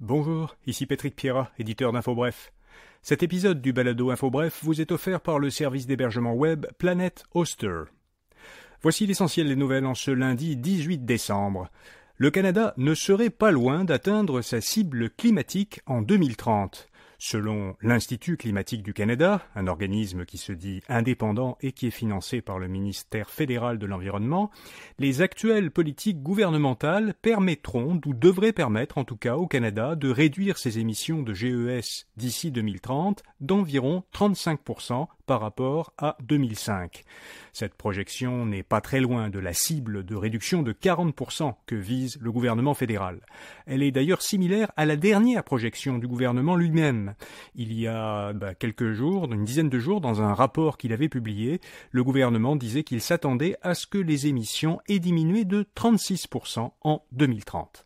Bonjour, ici Patrick Pierrat, éditeur d'InfoBref. Cet épisode du balado InfoBref vous est offert par le service d'hébergement web Planet Hoster. Voici l'essentiel des nouvelles en ce lundi 18 décembre. Le Canada ne serait pas loin d'atteindre sa cible climatique en 2030. Selon l'Institut climatique du Canada, un organisme qui se dit indépendant et qui est financé par le ministère fédéral de l'Environnement, les actuelles politiques gouvernementales permettront, ou devraient permettre en tout cas au Canada, de réduire ses émissions de GES d'ici 2030 d'environ 35% par rapport à 2005. Cette projection n'est pas très loin de la cible de réduction de 40% que vise le gouvernement fédéral. Elle est d'ailleurs similaire à la dernière projection du gouvernement lui-même. Il y a quelques jours, une dizaine de jours, dans un rapport qu'il avait publié, le gouvernement disait qu'il s'attendait à ce que les émissions aient diminué de 36% en 2030.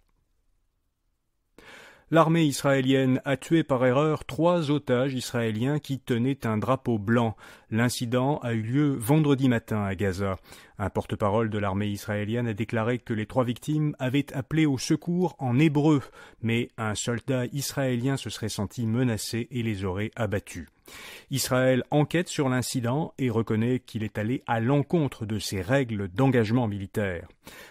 L'armée israélienne a tué par erreur 3 otages israéliens qui tenaient un drapeau blanc. L'incident a eu lieu vendredi matin à Gaza. Un porte-parole de l'armée israélienne a déclaré que les 3 victimes avaient appelé au secours en hébreu, mais un soldat israélien se serait senti menacé et les aurait abattus. Israël enquête sur l'incident et reconnaît qu'il est allé à l'encontre de ses règles d'engagement militaire.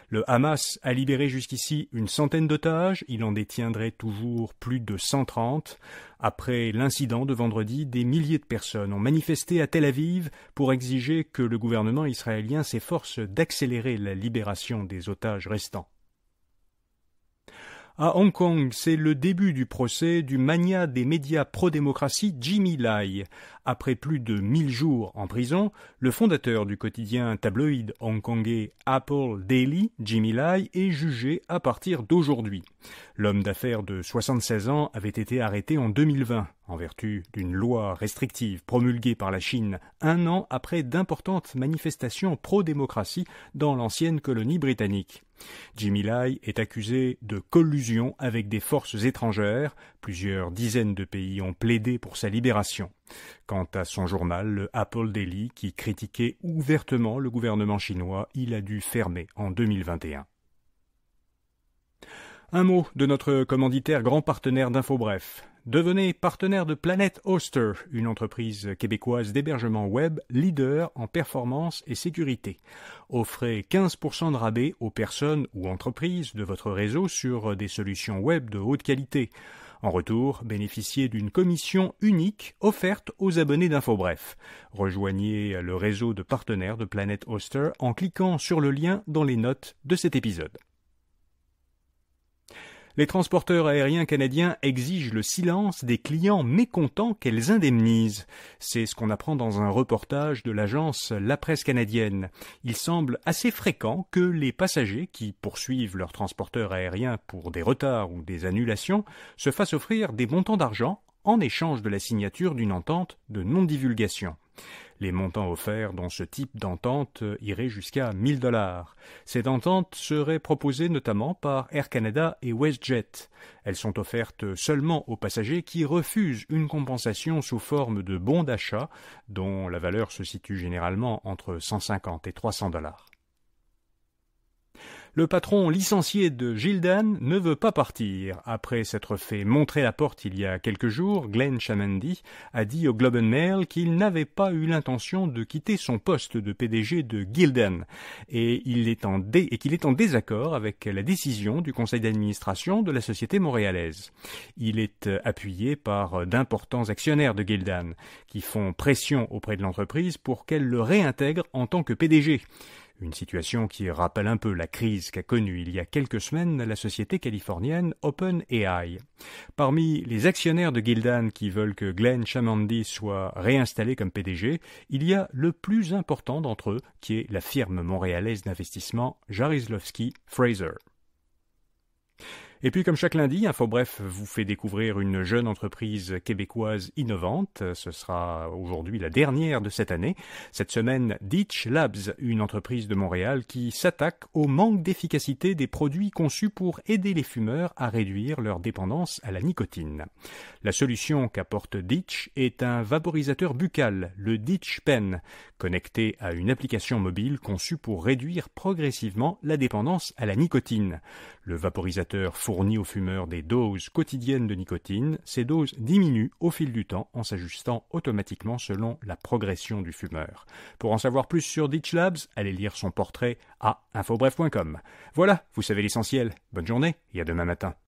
Le Hamas a libéré jusqu'ici une centaine d'otages, il en détiendrait toujours plus de 130. Après l'incident de vendredi, des milliers de personnes ont manifesté à Tel Aviv pour exiger que le gouvernement israélien s'efforce d'accélérer la libération des otages restants. À Hong Kong, c'est le début du procès du magnat des médias pro-démocratie Jimmy Lai. Après plus de 1000 jours en prison, le fondateur du quotidien tabloïd hongkongais Apple Daily, Jimmy Lai, est jugé à partir d'aujourd'hui. L'homme d'affaires de 76 ans avait été arrêté en 2020, en vertu d'une loi restrictive promulguée par la Chine, un an après d'importantes manifestations pro-démocratie dans l'ancienne colonie britannique. Jimmy Lai est accusé de collusion avec des forces étrangères. Plusieurs dizaines de pays ont plaidé pour sa libération. Quant à son journal, le Apple Daily, qui critiquait ouvertement le gouvernement chinois, il a dû fermer en 2021. Un mot de notre commanditaire grand partenaire d'InfoBref. Devenez partenaire de Planet Hoster, une entreprise québécoise d'hébergement web leader en performance et sécurité. Offrez 15% de rabais aux personnes ou entreprises de votre réseau sur des solutions web de haute qualité. En retour, bénéficiez d'une commission unique offerte aux abonnés d'InfoBref. Rejoignez le réseau de partenaires de Planet Hoster en cliquant sur le lien dans les notes de cet épisode. Les transporteurs aériens canadiens exigent le silence des clients mécontents qu'elles indemnisent. C'est ce qu'on apprend dans un reportage de l'agence La Presse canadienne. Il semble assez fréquent que les passagers qui poursuivent leurs transporteurs aériens pour des retards ou des annulations se fassent offrir des montants d'argent en échange de la signature d'une entente de non-divulgation. Les montants offerts dans ce type d'entente iraient jusqu'à 1 000 $. Ces ententes seraient proposées notamment par Air Canada et WestJet. Elles sont offertes seulement aux passagers qui refusent une compensation sous forme de bons d'achat, dont la valeur se situe généralement entre 150 et 300 $. Le patron licencié de Gildan ne veut pas partir. Après s'être fait montrer la porte il y a quelques jours, Glenn Chamandy a dit au Globe and Mail qu'il n'avait pas eu l'intention de quitter son poste de PDG de Gildan et qu'il est en désaccord avec la décision du conseil d'administration de la société montréalaise. Il est appuyé par d'importants actionnaires de Gildan qui font pression auprès de l'entreprise pour qu'elle le réintègre en tant que PDG. Une situation qui rappelle un peu la crise qu'a connue il y a quelques semaines la société californienne OpenAI. Parmi les actionnaires de Gildan qui veulent que Glenn Chamandy soit réinstallé comme PDG, il y a le plus important d'entre eux, qui est la firme montréalaise d'investissement Jarislowsky Fraser. Et puis, comme chaque lundi, InfoBref vous fait découvrir une jeune entreprise québécoise innovante. Ce sera aujourd'hui la dernière de cette année. Cette semaine, Ditch Labs, une entreprise de Montréal qui s'attaque au manque d'efficacité des produits conçus pour aider les fumeurs à réduire leur dépendance à la nicotine. La solution qu'apporte Ditch est un vaporisateur buccal, le Ditch Pen, connecté à une application mobile conçue pour réduire progressivement la dépendance à la nicotine. Le vaporisateur fournit aux fumeurs des doses quotidiennes de nicotine. Ces doses diminuent au fil du temps en s'ajustant automatiquement selon la progression du fumeur. Pour en savoir plus sur Ditch Labs, allez lire son portrait à infobref.com. Voilà, vous savez l'essentiel. Bonne journée et à demain matin.